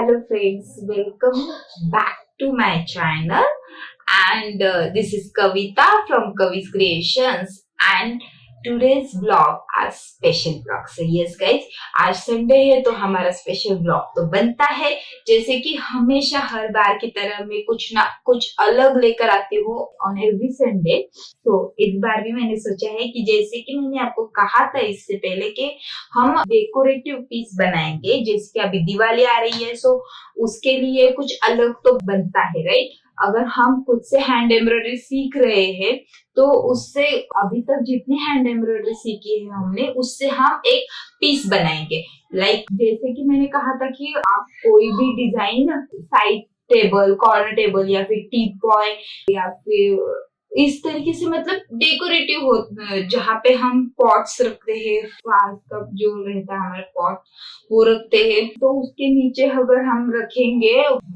Hello friends, welcome back to my channel and this is Kavita from Kavi's Creations and today's vlog are special vlog. So yes guys, आज Sunday है तो हमारा special vlog तो बनता है जैसे कि हमेशा हर बार की तरह मैं कुछ ना कुछ अलग लेकर आती हूँ ऑन एवरी संडे। तो इस बार भी मैंने सोचा है कि जैसे कि मैंने आपको कहा था इससे पहले कि हम डेकोरेटिव पीस बनाएंगे, जैसे कि अभी दिवाली आ रही है सो उसके लिए कुछ अलग तो बनता है राइट। अगर हम खुद से हैंड एम्ब्रॉयडरी सीख रहे हैं तो उससे अभी तक जितनी हैंड एम्ब्रॉयडरी सीखी है हमने उससे हम एक पीस बनाएंगे। लाइक जैसे कि मैंने कहा था कि आप कोई भी design side table, corner table या फिर टी पॉय या फिर इस तरीके से मतलब डेकोरेटिव हो, जहाँ पे हम पॉट्स रखते हैं, फ्लावर्स का जो रहता है हमारा पॉट वो रखते हैं, तो उसके नीचे अगर हम रखेंगे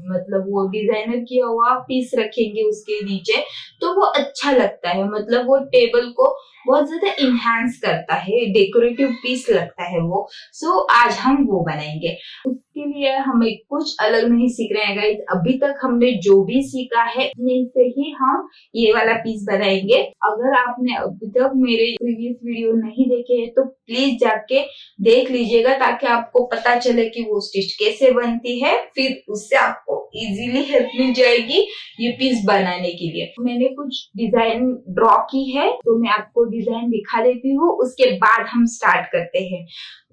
मतलब वो डिजाइनर किया हुआ पीस रखेंगे उसके नीचे तो वो अच्छा लगता है, मतलब वो टेबल को बहुत ज्यादा इनहेंस करता है, डेकोरेटिव पीस लगता है वो। सो आज हम वो बनाएंगे। उसके लिए हमें कुछ अलग नहीं सीख रहे हैं गाइस, अभी तक हमने जो भी सीखा है उन्हीं से ही हम ये वाला पीस बनाएंगे। अगर आपने अभी तक मेरे प्रीवियस वीडियो नहीं देखे हैं तो प्लीज जाके देख लीजिएगा ताकि आपको पता चले कि वो स्टिच कैसे बनती है, फिर उससे आपको इजीली हेल्प मिल जाएगी ये पीस बनाने के लिए। मैंने कुछ डिजाइन ड्रॉ की है तो मैं आपको डिजाइन दिखा देती हूँ, उसके बाद हम स्टार्ट करते हैं।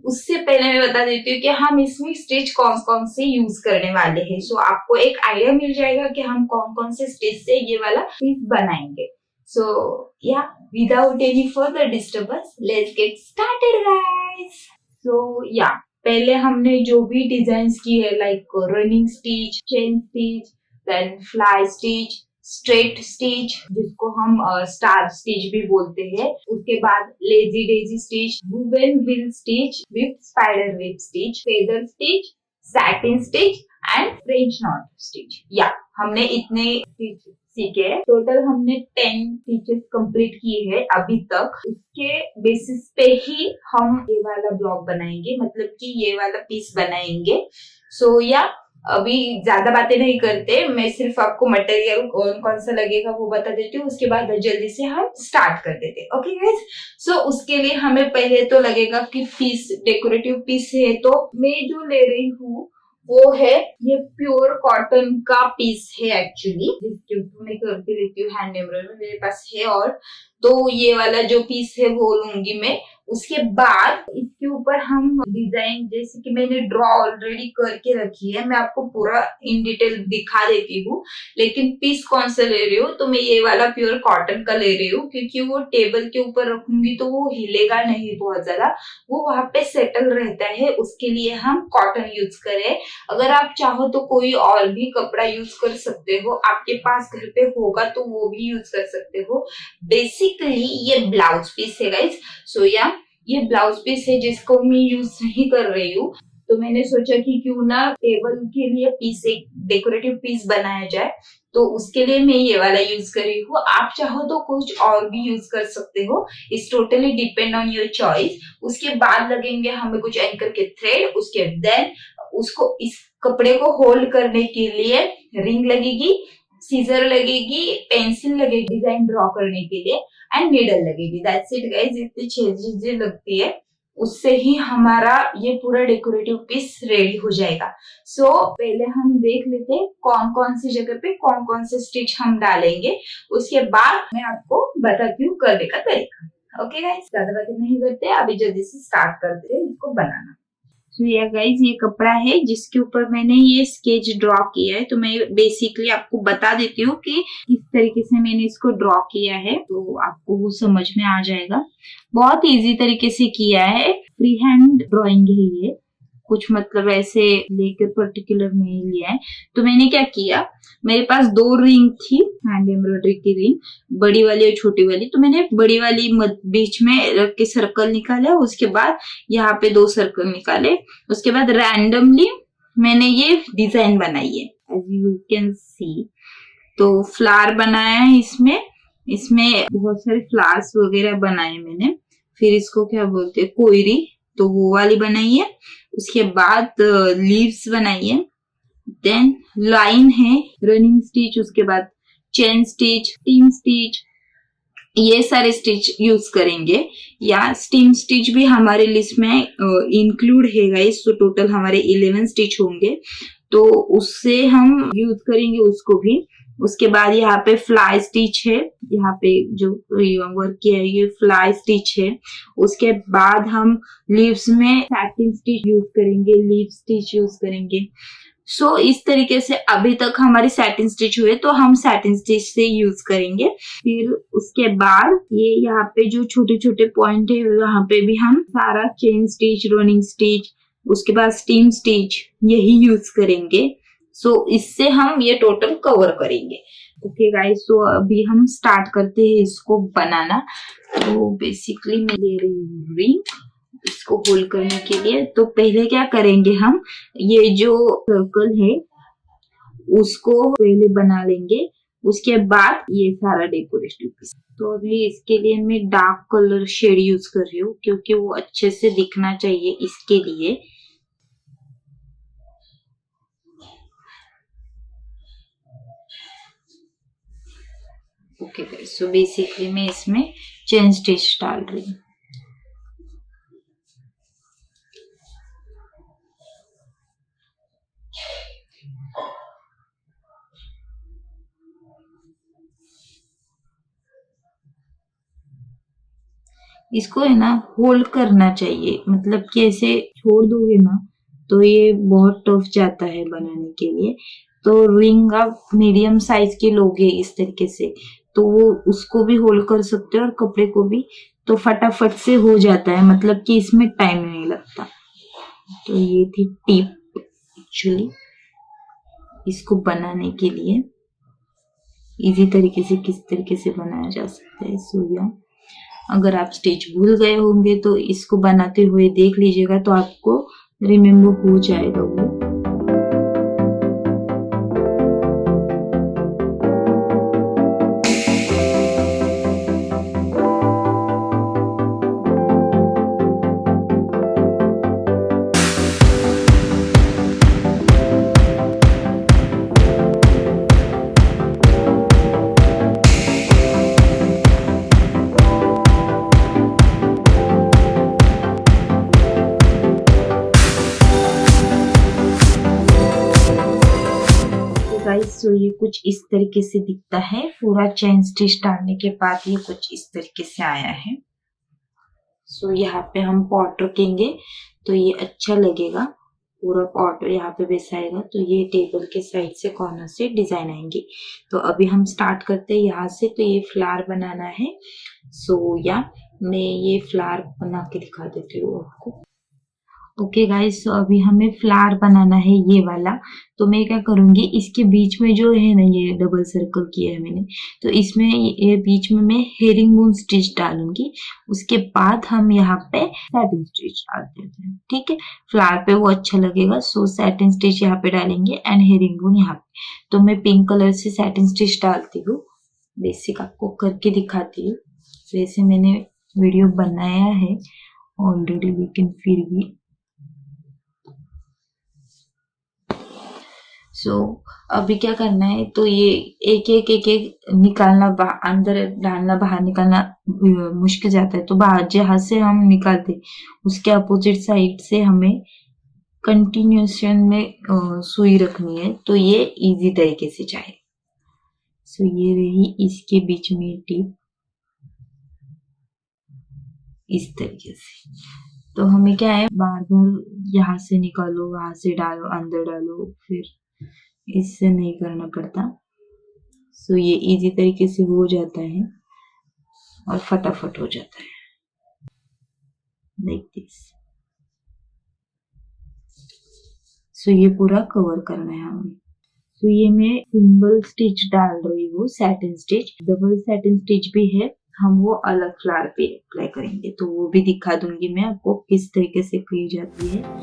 उससे पहले मैं बता देती हूँ कि हम इसमें स्टिच कौन कौन से यूज करने वाले हैं, सो आपको एक आइडिया मिल जाएगा कि हम कौन कौन से स्टिच से ये वाला पीस बनाएंगे। सो या without any further disturbance let's get started guys. So या पहले हमने जो भी डिजाइन की है like running stitch, chain stitch, then fly stitch, straight stitch जिसको हम स्टार स्टिच भी बोलते हैं, उसके बाद lazy daisy stitch, woven wheel stitch with spider web stitch, feather stitch, satin stitch and French knot stitch. या हमने इतने स्टिच सीखे हैं। टोटल हमने 10 स्टिचेस कंप्लीट किए हैं अभी तक। इसके बेसिस पे ही हम ये वाला ब्लॉग बनाएंगे, मतलब कि ये वाला पीस बनाएंगे। सो या अभी ज्यादा बातें नहीं करते, मैं सिर्फ आपको मटेरियल कौन कौन सा लगेगा वो बता देती हूँ, उसके बाद जल्दी से हम स्टार्ट कर देते हैं। ओके गाइस, सो उसके लिए हमें पहले तो लगेगा कि पीस डेकोरेटिव पीस है, तो मैं जो ले रही हूँ वो है ये प्योर कॉटन का पीस है एक्चुअली, जिसके ऊपर मैं करती रहती हूँ हैंड एम्ब्रॉयडरी मेरे पास है। और तो ये वाला जो पीस है वो लूंगी मैं। उसके बाद इसके ऊपर हम डिजाइन जैसे कि मैंने ड्रॉ ऑलरेडी करके रखी है, मैं आपको पूरा इन डिटेल दिखा देती हूँ। लेकिन पीस कौन सा ले रही हूँ तो मैं ये वाला प्योर कॉटन का ले रही हूँ, क्योंकि वो टेबल के ऊपर रखूंगी तो वो हिलेगा नहीं बहुत ज्यादा, वो वहां पे सेटल रहता है, उसके लिए हम कॉटन यूज करें। अगर आप चाहो तो कोई और भी कपड़ा यूज कर सकते हो, आपके पास घर पे होगा तो वो भी यूज कर सकते हो। बेसिकली ये ब्लाउज पीस है गाइस। सो या ये ब्लाउज पीस है जिसको मैं यूज नहीं कर रही हूँ, तो मैंने सोचा कि क्यों ना टेबल के लिए पीस एक डेकोरेटिव पीस बनाया जाए, तो उसके लिए मैं ये वाला यूज कर रही हूँ। आप चाहो तो कुछ और भी यूज कर सकते हो, it's totally depend on your choice. उसके बाद लगेंगे हमें कुछ एंकर के थ्रेड, उसके देन उसको इस कपड़े को होल्ड करने के लिए रिंग लगेगी, सीजर लगेगी, पेंसिल लगेगी डिजाइन ड्रॉ करने के लिए एंड नीडल लगेगी। दैट्स इट गाइस, इतनी 6 चीजें लगती है, उससे ही हमारा ये पूरा डेकोरेटिव पीस रेडी हो जाएगा। सो पहले हम देख लेते हैं कौन कौन सी जगह पे कौन कौन से स्टिच हम डालेंगे, उसके बाद मैं आपको बताती हूँ करने का तरीका। ओके गाइस, ज्यादा बातें नहीं करते, अभी जल्दी से स्टार्ट करते हैं इसको बनाना। तो ये गाइज ये कपड़ा है जिसके ऊपर मैंने ये स्केच ड्रॉ किया है, तो मैं बेसिकली आपको बता देती हूँ कि किस तरीके से मैंने इसको ड्रॉ किया है, तो आपको वो समझ में आ जाएगा। बहुत इजी तरीके से किया है, फ्री हैंड ड्रॉइंग है ये, कुछ मतलब ऐसे लेकर पर्टिकुलर नहीं लिया है। तो मैंने क्या किया, मेरे पास 2 रिंग थी हैंड एम्ब्रॉयडरी की रिंग, बड़ी वाली और छोटी वाली, तो मैंने बड़ी वाली बीच में रख के सर्कल निकाला, उसके बाद यहाँ पे 2 सर्कल निकाले, उसके बाद रैंडमली मैंने ये डिजाइन बनाई है एज यू कैन सी। तो फ्लावर बनाया है इसमें बहुत सारे फ्लावर्स वगैरह बनाए मैंने। फिर इसको क्या बोलते हैं, कोयरी, तो वो वाली बनाई है। उसके बाद लीव्स बनाई है, देन लाइन है, रनिंग स्टिच, उसके बाद चेन स्टिच, स्टीम स्टिच, ये सारे स्टिच यूज करेंगे। या स्टीम स्टिच भी हमारे लिस्ट में इंक्लूड है गाइस, तो टोटल हमारे 11 स्टिच होंगे, तो उससे हम यूज करेंगे उसको भी। उसके बाद यहाँ पे फ्लाई स्टिच है, यहाँ पे जो वर्क किया है ये फ्लाई स्टिच है। उसके बाद हम लीव्स में सैटिन स्टिच यूज करेंगे, लीव स्टिच यूज करेंगे। सो इस तरीके से अभी तक हमारी सैटिन स्टिच हुए तो हम सैटिन स्टिच से यूज करेंगे। फिर उसके बाद ये यहाँ पे जो छोटे छोटे पॉइंट है यहाँ पे भी हम सारा चेन स्टिच, रनिंग स्टिच, उसके बाद स्टीम स्टिच यही यूज करेंगे। सो इससे हम ये टोटल कवर करेंगे। ओके गाइस, सो अभी हम स्टार्ट करते हैं इसको बनाना। तो बेसिकली मैं ले रही हूँ रिंग इसको होल्ड करने के लिए। तो पहले क्या करेंगे, हम ये जो सर्कल है उसको पहले बना लेंगे, उसके बाद ये सारा डेकोरेटिव पीस। तो अभी इसके लिए मैं डार्क कलर शेड यूज कर रही हूँ क्योंकि वो अच्छे से दिखना चाहिए इसके लिए। ओके गाइस, सो बेसिकली मैं इसमें चेन स्टिच डाल रही हूँ। इसको है ना होल्ड करना चाहिए, मतलब कि ऐसे छोड़ दोगे ना तो ये बहुत टफ जाता है बनाने के लिए। तो रिंग आप मीडियम साइज के लोगे इस तरीके से तो वो उसको भी होल्ड कर सकते हो और कपड़े को भी, तो फटाफट से हो जाता है, मतलब कि इसमें टाइम नहीं लगता। तो ये थी टिप एक्चुअली इसको बनाने के लिए, इजी तरीके से किस तरीके से बनाया जा सकता है। सोया अगर आप स्टिच भूल गए होंगे तो इसको बनाते हुए देख लीजिएगा तो आपको रिमेम्बर हो जाएगा वो। सो ये कुछ इस तरीके से दिखता है, पूरा चेन स्टिच डालने के बाद ये कुछ इस तरीके से आया है। सो यहाँ पे हम पॉट रखेंगे तो ये अच्छा लगेगा, पूरा पॉट यहाँ पे बैसाएगा तो ये टेबल के साइड से कॉर्नर से डिजाइन आएंगे। तो अभी हम स्टार्ट करते हैं यहाँ से। तो ये फ्लावर बनाना है। सो या मैं ये फ्लावर बना के दिखा देती हूँ आपको। ओके गाइस, तो अभी हमें फ्लावर बनाना है ये वाला। तो मैं क्या करूंगी, इसके बीच में जो है ना ये डबल सर्कल किया है मैंने, तो इसमें ये बीच में मैं हेरिंगबोन स्टिच डालूंगी। उसके बाद हम यहाँ पे सैटिन स्टिच डाल देते हैं, ठीक है, फ्लावर पे वो अच्छा लगेगा। सो सैटिन स्टिच यहाँ पे डालेंगे एंड हेरिंगबोन यहाँ पे। तो मैं पिंक कलर से सैटिन स्टिच डालती हूँ, बेसिक आपको करके दिखाती हूँ। वैसे मैंने वीडियो बनाया है ऑलरेडी, लेकिन फिर भी अभी क्या करना है, तो ये एक एक निकालना, अंदर डालना, बाहर निकालना मुश्किल जाता है। तो बाहर जहां से हम निकालते उसके अपोजिट साइड से हमें कंटिन्यूएशन में सुई रखनी है, तो ये इजी तरीके से जाए। सो ये रही इसके बीच में टिप इस तरीके से। तो हमें क्या है, बार बार यहाँ से निकालो, वहां से डालो, अंदर डालो, फिर इससे नहीं करना पड़ता। सो ये इजी तरीके से हो जाता है और फटाफट हो जाता है, लाइक दिस। सो ये पूरा कवर करना है हमें। तो ये मैं सिंगल स्टिच डाल रही हूँ, satin stitch. Double satin stitch भी है, हम वो अलग फ्लावर पे अप्लाई करेंगे, तो वो भी दिखा दूंगी मैं आपको किस तरीके से की जाती है।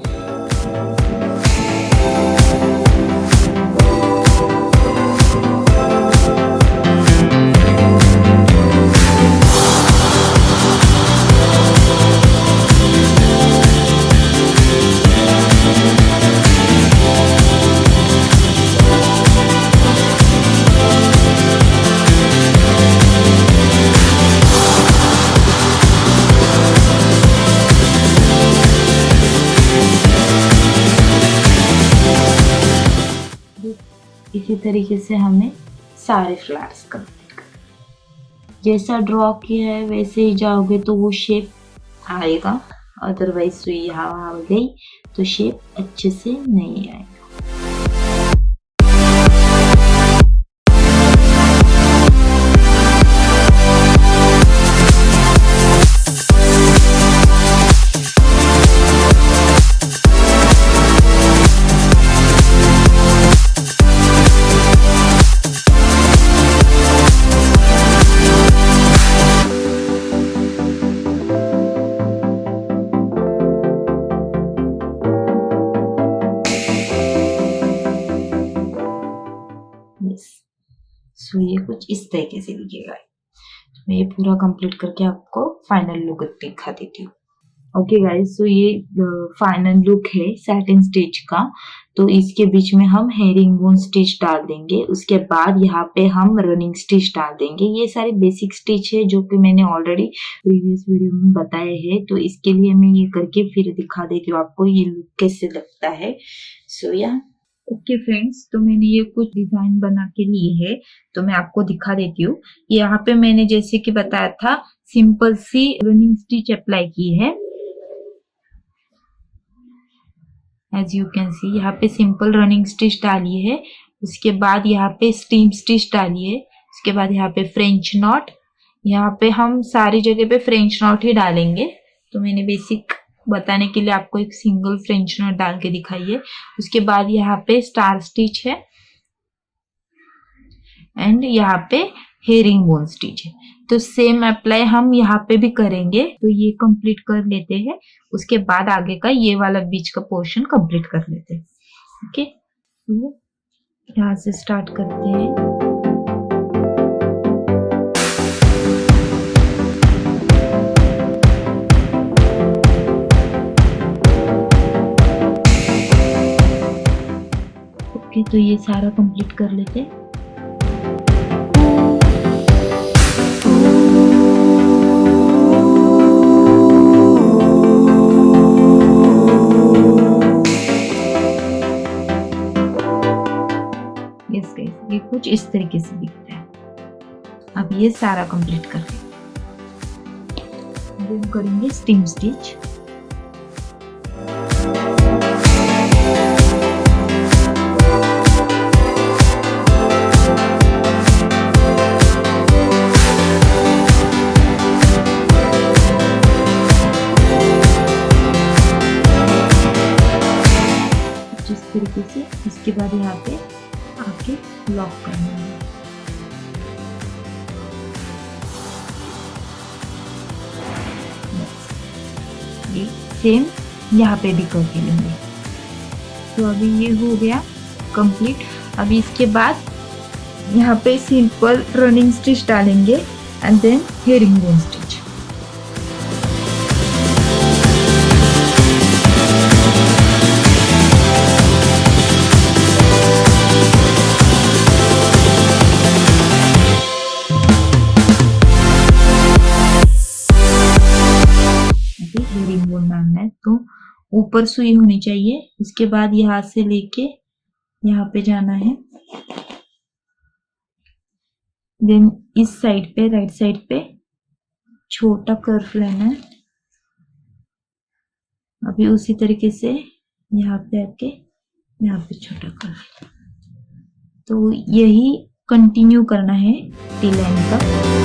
तरीके से हमें सारे फ्लावर्स कंप्लीट करना। जैसा ड्रॉ किया है वैसे ही जाओगे तो वो शेप आएगा, अदरवाइज सुई यहाँ आ गई तो शेप अच्छे से नहीं आएगा। सो ये कुछ इस तरीके से दिखेगा। मैं ये पूरा कंप्लीट करके आपको फाइनल लुक दिखा देती हूँ। ओके गाइस, सो ये फाइनल लुक है सैटिन स्टिच का। तो इसके बीच में हम हेरिंग बोन स्टिच डाल देंगे, उसके बाद यहाँ पे हम रनिंग स्टिच डाल देंगे। ये सारे बेसिक स्टिच है जो कि मैंने ऑलरेडी प्रीवियस वीडियो में बताए हैं, तो इसके लिए मैं ये करके फिर दिखा देती हूँ आपको ये लुक कैसे लगता है। सो या ओके फ्रेंड्स, तो मैंने ये कुछ डिजाइन बना के लिए है, तो मैं आपको दिखा देती हूँ। यहाँ पे मैंने जैसे कि बताया था सिंपल सी रनिंग स्टिच अप्लाई की है। एज यू कैन सी यहाँ पे सिंपल रनिंग स्टिच डाली है, उसके बाद यहाँ पे स्टीम स्टिच डाली है, उसके बाद यहाँ पे फ्रेंच नॉट। यहाँ पे हम सारी जगह पे फ्रेंच नॉट ही डालेंगे, तो मैंने बेसिक बताने के लिए आपको एक सिंगल फ्रेंच नॉट डाल के दिखाई है। उसके बाद यहाँ पे स्टार स्टिच है एंड यहाँ पे हेरिंग बोन स्टिच है। तो सेम अप्लाई हम यहाँ पे भी करेंगे। तो ये कंप्लीट कर लेते हैं, उसके बाद आगे का ये वाला बीच का पोर्शन कंप्लीट कर लेते हैं। ओके, तो यहाँ से स्टार्ट करते हैं। तो ये सारा कंप्लीट कर लेते हैं। यस गाइस, ये कुछ इस तरीके से दिखता है। अब ये सारा कंप्लीट करके हम करेंगे स्टीम स्टिच। तरीके से इसके बाद यहाँ पे आके लॉक करना है। ये सेम यहाँ पे भी करके लेंगे। तो अभी ये हो गया कंप्लीट। अभी इसके बाद यहाँ पे सिंपल रनिंग स्टिच डालेंगे and then herringbone stitch. तो ऊपर सुई होनी चाहिए, उसके बाद यहाँ से लेके यहाँ पे जाना है, देन इस साइड पे राइट साइड पे छोटा कर्व लेना है। अभी उसी तरीके से यहाँ पे आके यहाँ पे छोटा कर्व। तो यही कंटिन्यू करना है टी लाइन तक।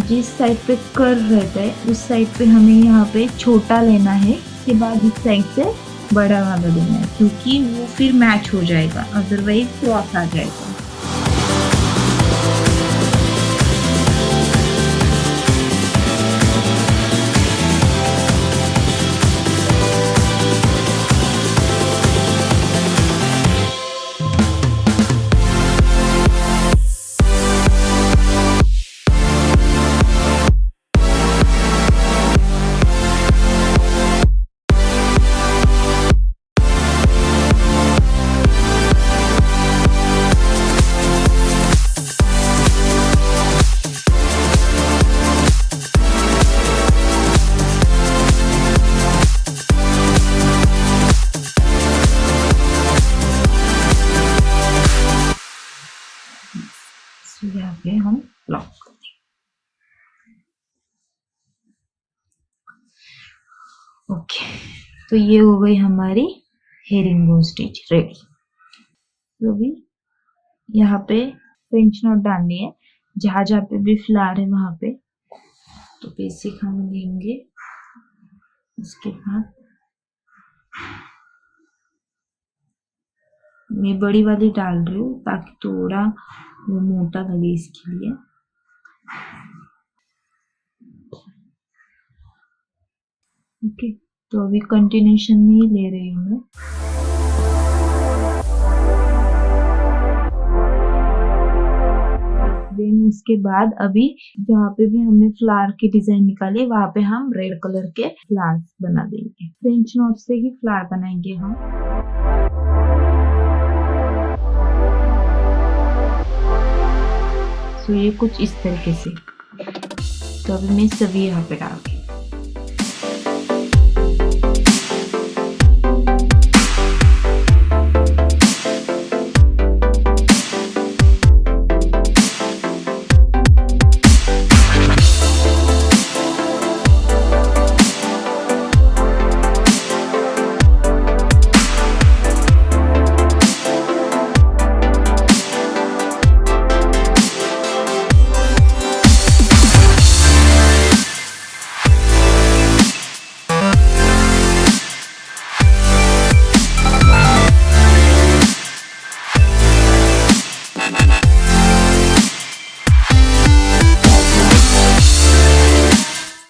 जिस साइड पे कर्व रहता है उस साइड पे हमें यहाँ पे छोटा लेना है, उसके बाद इस साइड से बड़ा वाला लेना है, क्योंकि वो फिर मैच हो जाएगा, अदरवाइज क्रॉस आ जाएगा। ओके, तो ये हो गई हमारी हेरिंगबोन स्टिच रेडी। तो अभी यहाँ पे फ्रेंच नॉट डालनी है, जहां जहां पे भी फ्लावर है वहां पे। तो बेसिक हम लेंगे, उसके बाद मैं बड़ी वाली डाल रही हूँ ताकि थोड़ा वो मोटा लगे इसके लिए। ओके, तो अभी कंटिन्यूशन में ही ले रही हूँ मैं। देन उसके बाद अभी जहाँ पे भी हमने फ्लावर की डिजाइन निकाले वहां पे हम रेड कलर के फ्लावर्स बना देंगे। फ्रेंच नॉट से ही फ्लावर बनाएंगे हम। तो ये कुछ इस तरीके से। तो अभी मैं सभी यहाँ पे डाल के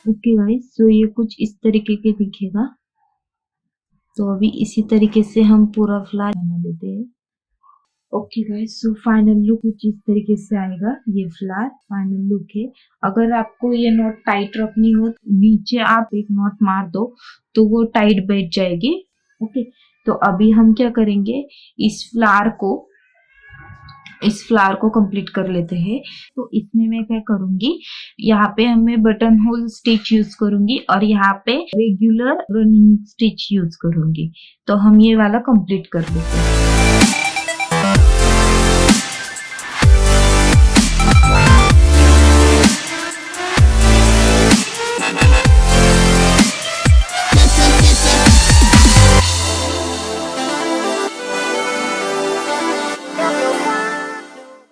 ओके गाइस, सो ये कुछ इस तरीके के दिखेगा। तो अभी इसी तरीके से हम पूरा फ्लावर बना लेते हैं। Okay guys, so final look कुछ इस तरीके से आएगा। ये फ्लावर फाइनल लुक है। अगर आपको ये नॉट टाइट रखनी हो, नीचे आप एक नॉट मार दो तो वो टाइट बैठ जाएगी। ओके, तो अभी हम क्या करेंगे, इस फ्लावर को कंप्लीट कर लेते हैं। तो इसमें मैं क्या करूंगी, यहाँ पे हमें बटन होल स्टिच यूज करूंगी और यहाँ पे रेगुलर रनिंग स्टिच यूज करूंगी। तो हम ये वाला कंप्लीट कर लेते हैं।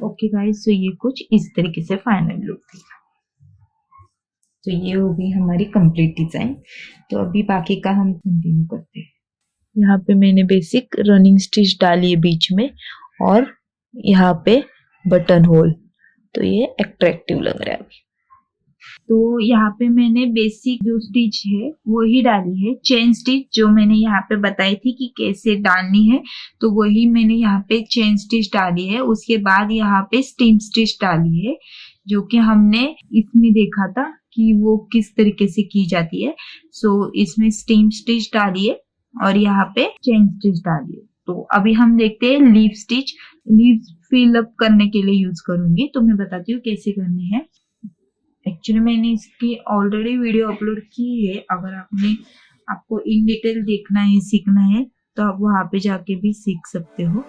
ओके गाइस, तो ये कुछ इस तरीके से फाइनल लुक थी। तो ये हो गई हमारी कंप्लीट डिजाइन। तो अभी बाकी का हम कंटिन्यू करते हैं। यहाँ पे मैंने बेसिक रनिंग स्टिच डाली है बीच में और यहाँ पे बटन होल। तो ये अट्रैक्टिव लग रहा है अभी। तो यहाँ पे मैंने बेसिक जो स्टिच है वो ही डाली है। चेन स्टिच जो मैंने यहाँ पे बताई थी कि कैसे डालनी है, तो वही मैंने यहाँ पे चेन स्टिच डाली है। उसके बाद यहाँ पे स्टीम स्टिच डाली है, जो कि हमने इसमें देखा था कि वो किस तरीके से की जाती है। सो इसमें स्टीम स्टिच डाली है और यहाँ पे चेन स्टिच डाली है। तो अभी हम देखते हैं leaf stitch. Leaf fill up करने के लिए यूज करूंगी, तो मैं बताती हूँ कैसे करनी है। एक्चुअली मैंने इसकी ऑलरेडी वीडियो अपलोड की है। अगर आपको इन डिटेल देखना है, सीखना है, तो आप वहां पे जाके भी सीख सकते हो।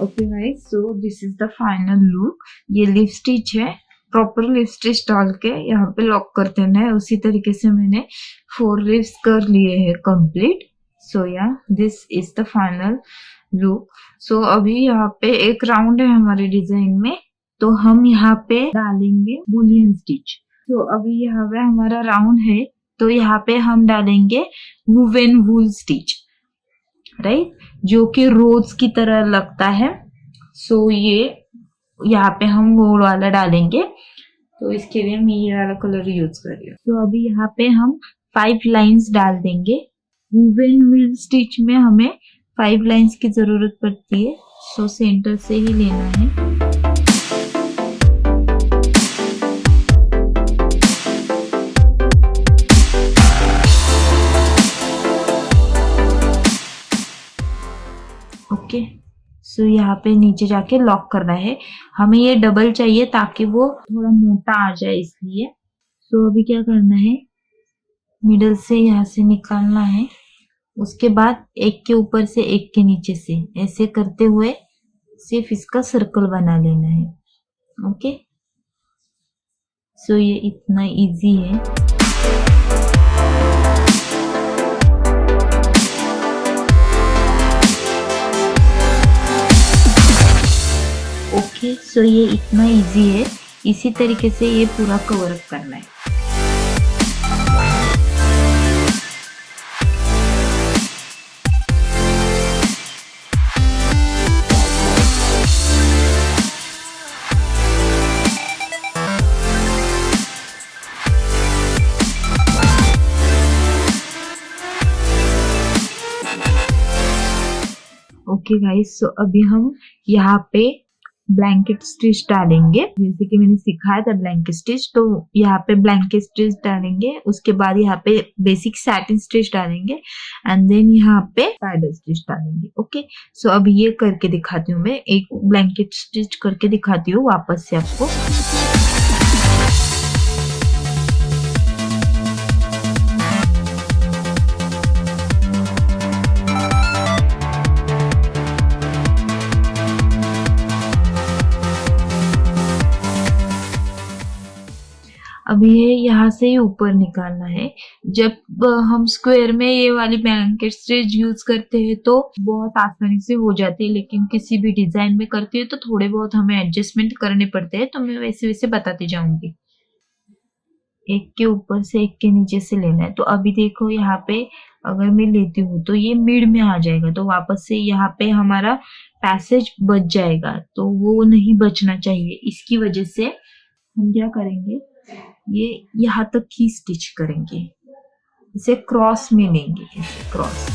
Okay guys, so this is the final look. ये लिप स्टिच है। प्रॉपर लिप स्टिच डाल के यहाँ पे लॉक कर देना है। उसी तरीके से मैंने 4 लिप्स कर लिए हैं कंप्लीट। सो या this is the final look. So अभी यहाँ पे एक राउंड है हमारे डिजाइन में, तो हम यहाँ पे डालेंगे बुलियन स्टिच। तो अभी यहाँ पे हमारा राउंड है, तो यहाँ पे हम डालेंगे वुवेन वूल स्टिच, राइट, जो कि रोज की तरह लगता है। सो ये यहाँ पे हम वो वाला डालेंगे। तो इसके लिए मैं ये वाला कलर यूज कर रही हूँ। तो अभी यहाँ पे हम 5 लाइंस डाल देंगे। वुवन व्हील स्टिच में हमें 5 लाइंस की जरूरत पड़ती है, सो सेंटर से ही लेना है। ओके, सो यहाँ पे नीचे जाके लॉक करना है। हमें ये डबल चाहिए ताकि वो थोड़ा मोटा आ जाए, इसलिए। सो अभी क्या करना है, मिडल से यहाँ से निकालना है, उसके बाद एक के ऊपर से एक के नीचे से ऐसे करते हुए सिर्फ इसका सर्कल बना लेना है। ओके, सो ये इतना इजी है। ओके, सो ये इतना इजी है। इसी तरीके से ये पूरा कवर अप करना है। ओके गाइस, सो अभी हम यहाँ पे ब्लैंकेट स्टिच डालेंगे, जैसे कि मैंने सिखाया था ब्लैंकेट स्टिच। तो यहाँ पे ब्लैंकेट स्टिच डालेंगे, उसके बाद यहाँ पे बेसिक सैटिन स्टिच डालेंगे, एंड देन यहाँ पे स्पाइडर स्टिच डालेंगे। ओके, सो अब ये करके दिखाती हूँ मैं, एक ब्लैंकेट स्टिच करके दिखाती हूँ वापस से आपको। अब ये यहाँ से ही ऊपर निकालना है। जब हम स्क्वायर में ये वाली ब्लैंकेट स्टिच यूज करते हैं तो बहुत आसानी से हो जाती है, लेकिन किसी भी डिजाइन में करते हैं तो थोड़े बहुत हमें एडजस्टमेंट करने पड़ते हैं, तो मैं वैसे वैसे बताती जाऊंगी। एक के ऊपर से एक के नीचे से लेना है। तो अभी देखो यहाँ पे अगर मैं लेती हूँ तो ये मिड में आ जाएगा, तो वापस से यहाँ पे हमारा पैसेज बच जाएगा, तो वो नहीं बचना चाहिए। इसकी वजह से हम क्या करेंगे, ये यहाँ तक ही स्टिच करेंगे, इसे क्रॉस में लेंगे, क्रॉस।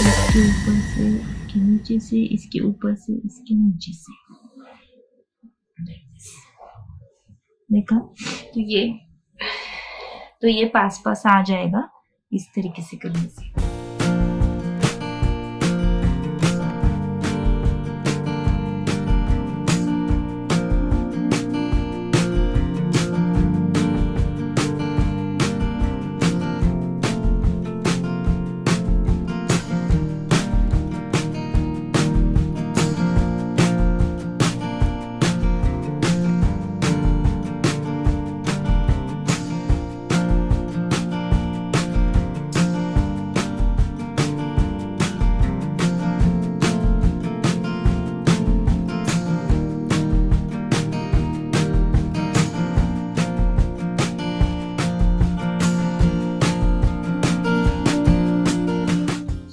इसके ऊपर से इसके नीचे से, इसके ऊपर से इसके नीचे से, देखा? तो ये पास पास आ जाएगा इस तरीके से करने से।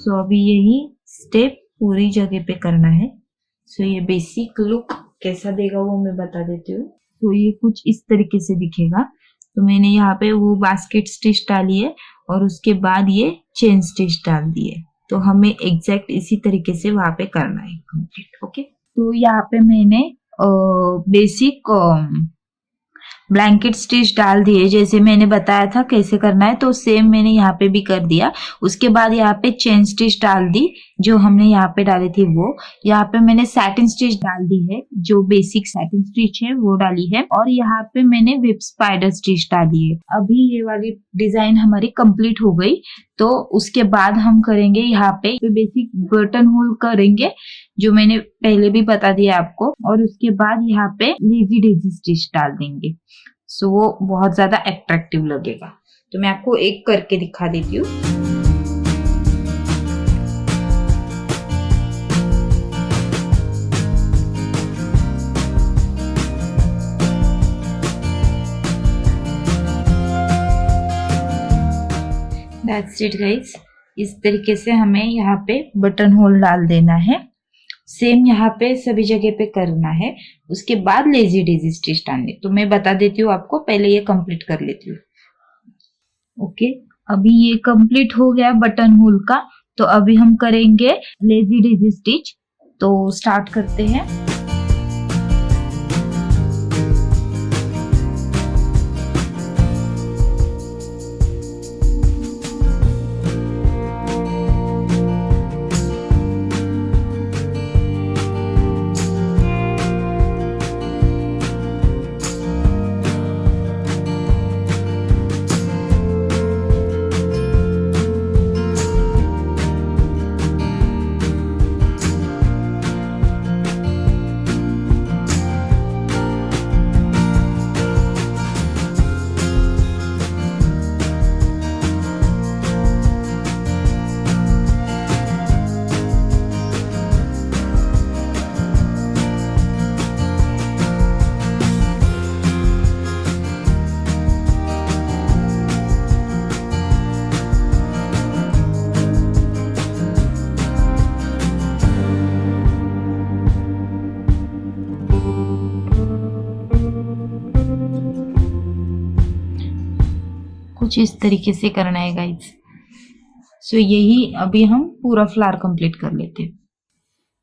सो अभी यही स्टेप पूरी जगह पे करना है। सो ये बेसिक लुक कैसा देगा वो मैं बता देती हूँ। तो ये कुछ इस तरीके से दिखेगा। तो मैंने यहाँ पे वो बास्केट स्टिच डाली है और उसके बाद ये चेन स्टिच डाल दी है। तो हमें एग्जैक्ट इसी तरीके से वहां पे करना है कंप्लीट। ओके, तो यहाँ पे मैंने बेसिक ब्लैंकेट स्टिच डाल दिए, जैसे मैंने बताया था कैसे करना है, तो सेम मैंने यहाँ पे भी कर दिया। उसके बाद यहाँ पे चेन स्टिच डाल दी, जो हमने यहाँ पे डाली थी वो। यहाँ पे मैंने सैटिन स्टिच डाल दी है, जो बेसिक सैटिन स्टिच है वो डाली है, और यहाँ पे मैंने विप स्पाइडर स्टिच डाली है। अभी ये वाली डिजाइन हमारी कंप्लीट हो गई। तो उसके बाद हम करेंगे यहाँ पे बेसिक बटन होल करेंगे, जो मैंने पहले भी बता दिया आपको, और उसके बाद यहाँ पे लेजी डेजी स्टिच डाल देंगे। सो वो बहुत ज्यादा अट्रैक्टिव लगेगा। तो मैं आपको एक करके दिखा देती हूँ। दैट्स इट गाइस, इस तरीके से हमें यहाँ पे बटन होल डाल देना है। सेम यहाँ पे सभी जगह पे करना है। उसके बाद लेजी डेजी स्टिच डालने, तो मैं बता देती हूँ आपको, पहले ये कंप्लीट कर लेती हूँ। ओके, अभी ये कंप्लीट हो गया बटन होल का, तो अभी हम करेंगे लेजी डेजी स्टिच। तो स्टार्ट करते हैं। कुछ इस तरीके से करना है गाइज। सो यही अभी हम पूरा फ्लावर कंप्लीट कर लेते हैं।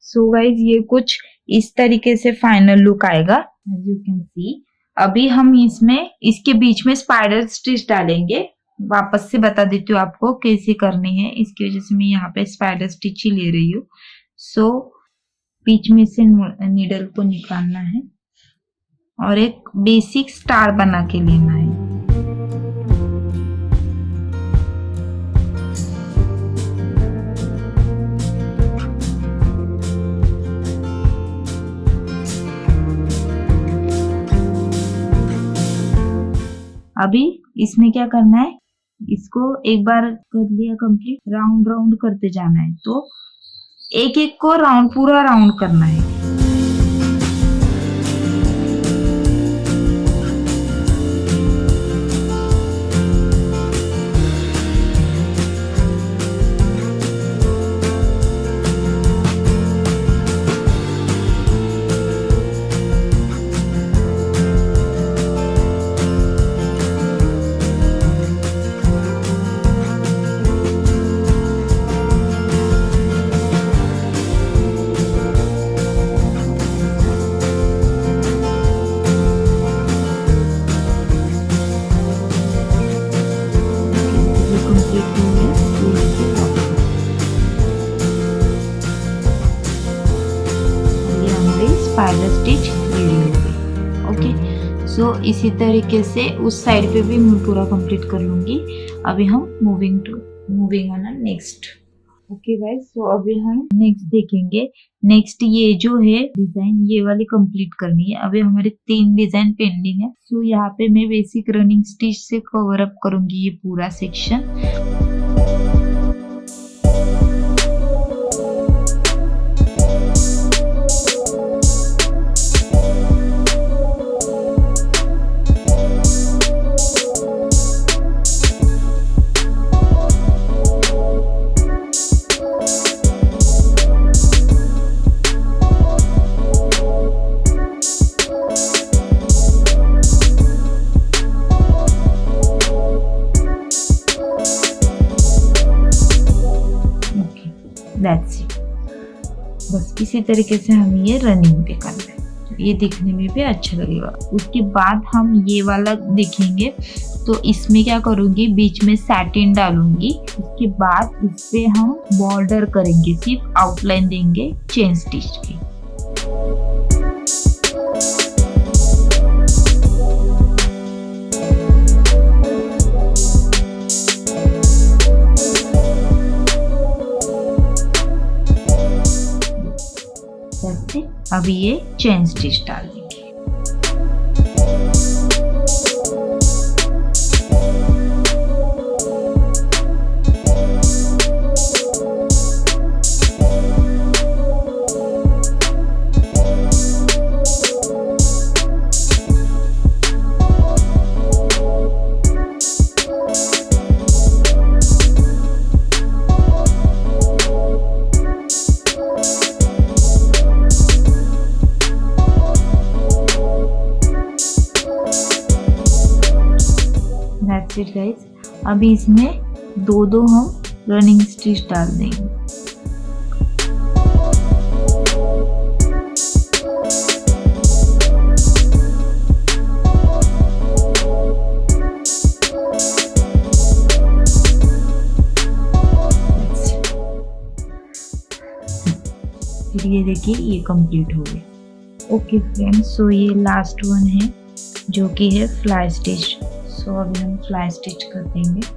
सो गाइज ये कुछ इस तरीके से फाइनल लुक आएगा, एज यू कैन सी। अभी हम इसमें इसके बीच में स्पाइडर स्टिच डालेंगे। वापस से बता देती हूँ आपको कैसे करनी है, इसकी वजह से मैं यहाँ पे स्पाइडर स्टिच ही ले रही हूँ। सो बीच में से नीडल को निकालना है और एक बेसिक स्टार बना के लेना है। अभी इसमें क्या करना है, इसको एक बार कर लिया कंप्लीट, राउंड राउंड करते जाना है। तो एक एक को राउंड, पूरा राउंड करना है। स्पाइडर स्टिच रेडी हो गई। ओके, सो इसी तरीके से उस साइड पे भी मैं पूरा कंप्लीट कर लूंगी। अभी हम moving on next. Okay guys, so अभी हम नेक्स्ट देखेंगे। नेक्स्ट ये जो है डिजाइन, ये वाली कंप्लीट करनी है। अभी हमारे 3 डिजाइन पेंडिंग है। सो यहाँ पे मैं बेसिक रनिंग स्टिच से कवर अप करूंगी ये पूरा सेक्शन। That's it. बस इसी तरीके से हम ये रनिंग पे करना है, ये दिखने में भी अच्छा लगेगा। उसके बाद हम ये वाला देखेंगे। तो इसमें क्या करूंगी, बीच में सैटिन डालूंगी। उसके बाद इस पे हम बॉर्डर करेंगे, सिर्फ आउटलाइन देंगे चेन स्टिच की। अभी ये चेन स्टिच डाल देंगे। That's it guys. अभी इसमें दो दो हम रनिंग स्टिच डाल देंगे। फिर ये देखिए ये कंप्लीट हो गया। ओके फ्रेंड्स, सो ये लास्ट वन है जो कि है फ्लाई स्टिच। सो अभी हम फ्लाई स्टिच कर देंगे।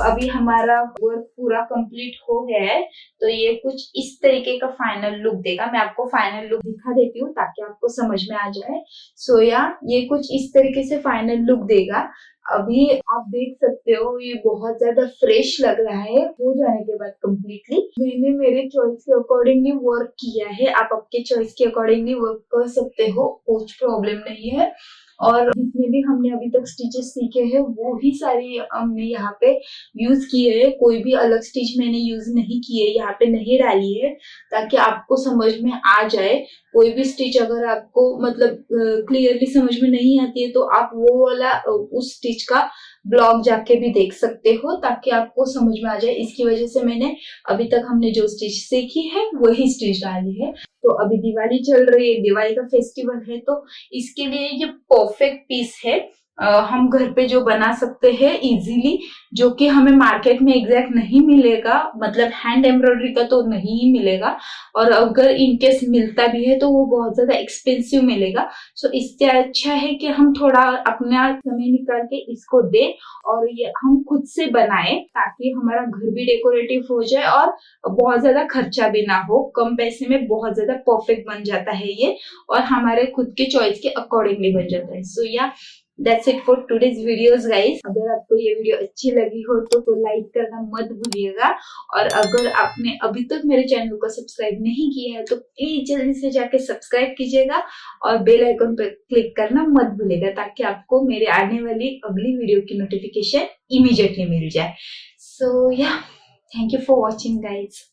अभी हमारा वर्क पूरा कंप्लीट हो गया है, तो ये कुछ इस तरीके का फाइनल लुक देगा। मैं आपको फाइनल लुक दिखा देती हूँ ताकि आपको समझ में आ जाए। सो ये कुछ इस तरीके से फाइनल लुक देगा। अभी आप देख सकते हो ये बहुत ज्यादा फ्रेश लग रहा है हो जाने के बाद कंप्लीटली। मैंने मेरे चॉइस के अकॉर्डिंगली वर्क किया है, आप आपके चॉइस के अकॉर्डिंगली वर्क कर सकते हो, कुछ प्रॉब्लम नहीं है। और जितने भी हमने अभी तक स्टिचेस सीखे हैं वो ही सारी हमने यहाँ पे यूज किए है। कोई भी अलग स्टिच मैंने यूज नहीं की है, यहाँ पे नहीं डाली है, ताकि आपको समझ में आ जाए। कोई भी स्टिच अगर आपको मतलब क्लियरली समझ में नहीं आती है तो आप वो वाला उस स्टिच का ब्लॉग जाके भी देख सकते हो, ताकि आपको समझ में आ जाए। इसकी वजह से मैंने अभी तक हमने जो स्टिच सीखी है वही स्टिच डाली है। तो अभी दिवाली चल रही है, दिवाली का फेस्टिवल है, तो इसके लिए ये परफेक्ट पीस है। हम घर पे जो बना सकते हैं इजीली, जो कि हमें मार्केट में एग्जैक्ट नहीं मिलेगा, मतलब हैंड एम्ब्रॉयडरी का तो नहीं ही मिलेगा, और अगर इनकेस मिलता भी है तो वो बहुत ज्यादा एक्सपेंसिव मिलेगा। सो इससे अच्छा है कि हम थोड़ा अपना समय निकाल के इसको दे और ये हम खुद से बनाए, ताकि हमारा घर भी डेकोरेटिव हो जाए और बहुत ज्यादा खर्चा भी ना हो। कम पैसे में बहुत ज्यादा परफेक्ट बन जाता है ये, और हमारे खुद के चॉइस के अकॉर्डिंगली बन जाता है। So that's it for today's videos guys. अगर आपको ये वीडियो अच्छी लगी हो तो लाइक करना मत भूलिएगा, और अगर आपने अभी तक मेरे चैनल को सब्सक्राइब नहीं किया है तो प्लीज जल्दी से जाके सब्सक्राइब कीजिएगा और बेल आइकन पर क्लिक करना मत भूलिएगा, ताकि आपको मेरे आने वाली अगली वीडियो की नोटिफिकेशन इमीडिएटली मिल जाए। So thank you for watching guys.